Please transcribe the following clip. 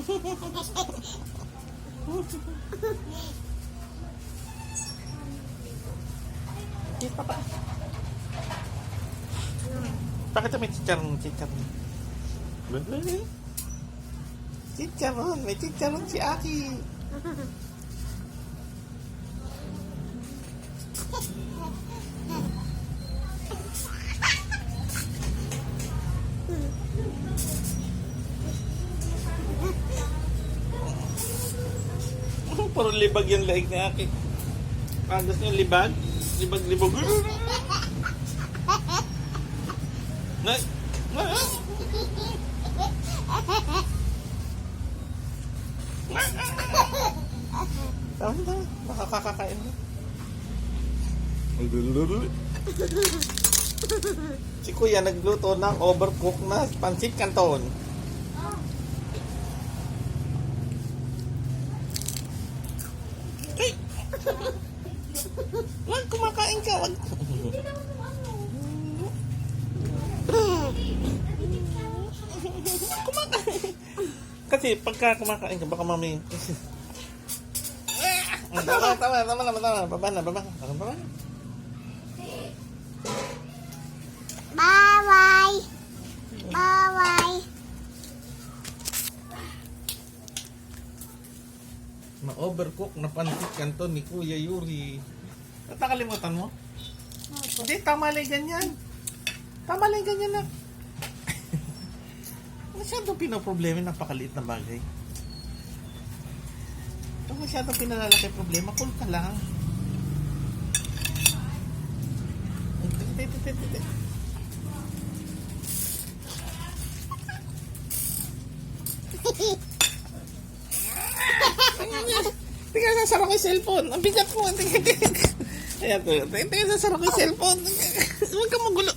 Yes, papa. Bakit may chicharon? Chicharon, may chicharon si Aki. Puro libag yung leeg ni Aki. Gusto niyo libag? Libag-libag. Tama. Makakakain mo. Si Kuya nagluto ng overcooked na pancit canton. Ay! Wag kumakain ka, wag. Kumakain. Kasi pagka kumakain ka, baka mami. Tama. Baba na. Bye-bye. Ma-overcook na pancit canton ni Kuya Yuri. Nakalimutan mo? Hindi, tama lang ganyan. Na. Masyadong pinoproblema, napakaliit na bagay. Kung masyadong pinalalaki problema, cool ka lang. Tingnan, sasara ko yung cellphone. Ang bigat mo. Tingnan, sasara ko yung cellphone. Huwag ka magulo.